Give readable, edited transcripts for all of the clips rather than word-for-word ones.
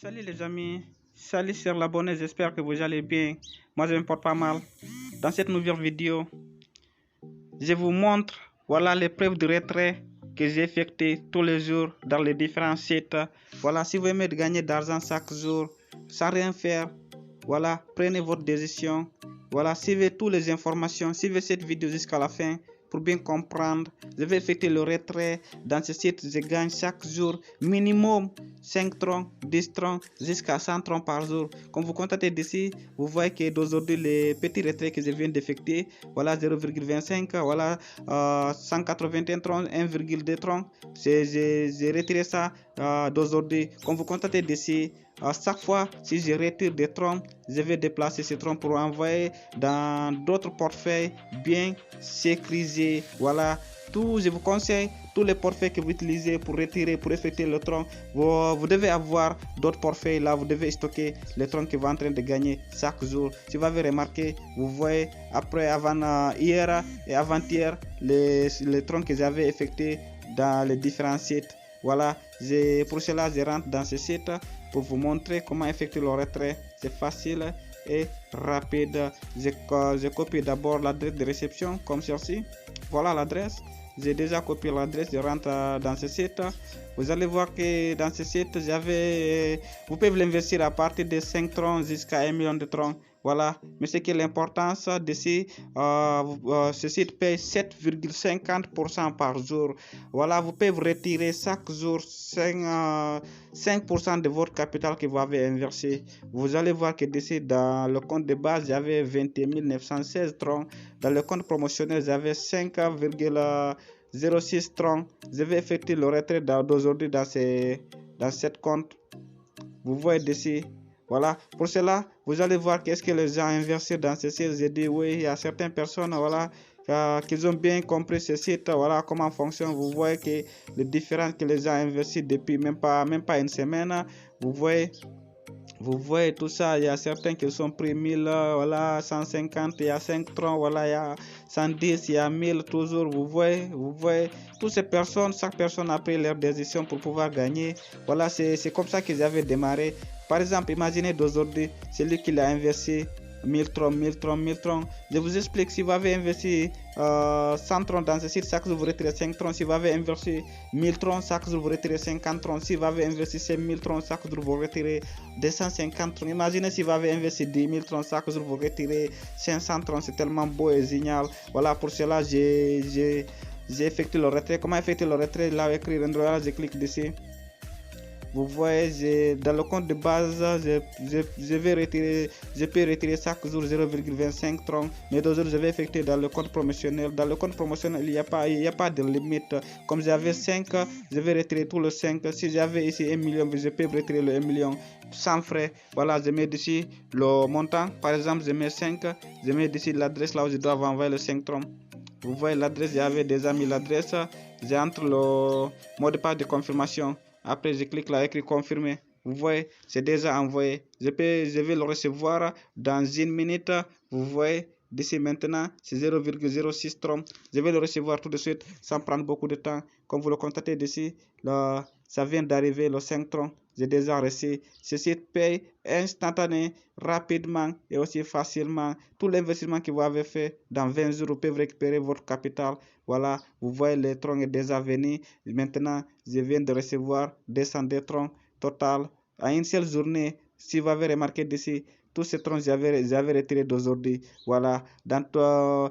Salut les amis, salut chers abonnés, j'espère que vous allez bien. Moi je me porte pas mal. Dans cette nouvelle vidéo, je vous montre voilà les preuves de retrait que j'ai effectuées tous les jours dans les différents sites. Voilà, si vous aimez gagner d'argent chaque jour sans rien faire, voilà, prenez votre décision. Voilà, suivez toutes les informations, suivez cette vidéo jusqu'à la fin pour bien comprendre. Je vais effectuer le retrait dans ce site. Je gagne chaque jour minimum 5 troncs, 10 troncs, jusqu'à 100 troncs par jour. Comme vous constatez d'ici, vous voyez que d'aujourd'hui, les petits retraits que je viens d'effectuer, voilà 0,25, voilà 181 troncs, 1,2 troncs. J'ai retiré ça d'aujourd'hui. Comme vous constatez d'ici, à chaque fois, si je retire des troncs, je vais déplacer ces troncs pour envoyer dans d'autres portefeuilles bien sécurisés. Voilà, je vous conseille tous les portefeuilles que vous utilisez pour retirer, pour effectuer le tronc. Vous devez avoir d'autres portefeuilles là, vous devez stocker les troncs que vous êtes en train de gagner chaque jour. Si vous avez remarqué, vous voyez après, avant hier et avant-hier, les troncs que j'avais effectués dans les différents sites. Voilà, pour cela, je rentre dans ce site pour vous montrer comment effectuer le retrait. C'est facile et rapide. Je copie d'abord l'adresse de réception comme ceci. Voilà l'adresse. J'ai déjà copié l'adresse. Je rentre dans ce site. Vous allez voir que dans ce site, vous pouvez l'investir à partir de 5 troncs jusqu'à 1 million de troncs. Voilà, mais ce qui est l'importance d'ici, ce site paye 7,50% par jour. Voilà, vous pouvez retirer chaque jour 5% de votre capital que vous avez investi. Vous allez voir que d'ici, dans le compte de base, j'avais 21 916 troncs. Dans le compte promotionnel, j'avais 5,06 troncs. Je vais effectuer le retrait d'aujourd'hui dans cette compte. Vous voyez d'ici. Voilà, pour cela, vous allez voir qu'est-ce que les gens investissent dans ce site. J'ai dit oui, il y a certaines personnes, voilà, qui ont bien compris ce site, voilà, comment fonctionne. Vous voyez que les différences que les gens investissent depuis même pas une semaine, vous voyez tout ça. Il y a certains qui sont pris 1000, voilà, 150, il y a 5 troncs, voilà, il y a 110, il y a 1000 toujours. Vous voyez, toutes ces personnes, chaque personne a pris leur décision pour pouvoir gagner. Voilà, c'est comme ça qu'ils avaient démarré. Par exemple, imaginez d'aujourd'hui, celui qui l'a investi 1000 troncs, 1000 troncs, 1000 troncs. Je vous explique, si vous avez investi 100 troncs dans ce site, chaque jour vous retirez 5 troncs. Si vous avez investi 1000 troncs, chaque jour vous retirez 50 troncs. Si vous avez investi 5000 troncs, chaque jour vous retirez 250 troncs. Imaginez si vous avez investi 10 000 troncs, chaque jour vous retirez 500 troncs. C'est tellement beau et génial. Voilà, pour cela, j'ai effectué le retrait. Comment effectuer le retrait? Là, écrit Rendrola, je clique dessus. Vous voyez, dans le compte de base, je peux retirer chaque jour 0,25 troncs. Mais d'aujourd'hui, je vais effectuer dans le compte promotionnel. Dans le compte promotionnel, il n'y a pas de limite. Comme j'avais 5, je vais retirer tout le 5. Si j'avais ici 1 million, je peux retirer le 1 million sans frais. Voilà, je mets ici le montant. Par exemple, je mets 5. Je mets ici l'adresse là où je dois envoyer le 5 troncs. Vous voyez l'adresse, j'avais déjà mis l'adresse. J'entre le mot de passe de confirmation. Après, je clique là, écrit confirmer. Vous voyez, c'est déjà envoyé. Je vais le recevoir dans une minute. Vous voyez, d'ici maintenant, c'est 0,06 troncs. Je vais le recevoir tout de suite sans prendre beaucoup de temps. Comme vous le constatez d'ici, ça vient d'arriver, le 5 troncs. J'ai déjà reçu. Ce site paye instantanément, rapidement et aussi facilement. Tout l'investissement que vous avez fait dans 20 jours, vous pouvez récupérer votre capital. Voilà, vous voyez, les troncs est déjà venu. Maintenant, je viens de recevoir 202 troncs total à une seule journée. Si vous avez remarqué d'ici, tous ces troncs j'avais retiré d'aujourd'hui. Voilà, bientôt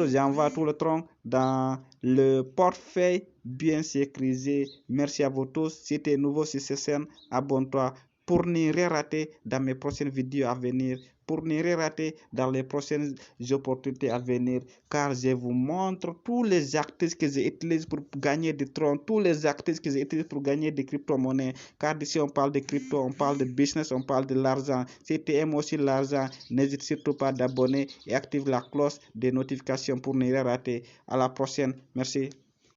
j'envoie tout le tronc dans le portefeuille bien sécurisé. Merci à vous tous. Si tu es nouveau sur cette chaîne, abonne-toi pour ne rien rater dans mes prochaines vidéos à venir, pour ne rien rater dans les prochaines opportunités à venir, car je vous montre tous les actifs que j'utilise pour gagner des troncs, tous les actifs que j'utilise pour gagner des crypto-monnaies, car ici on parle de crypto, on parle de business, on parle de l'argent. Si tu aimes aussi l'argent, n'hésite surtout pas d'abonner et active la cloche des notifications pour ne rien rater. À la prochaine. Merci.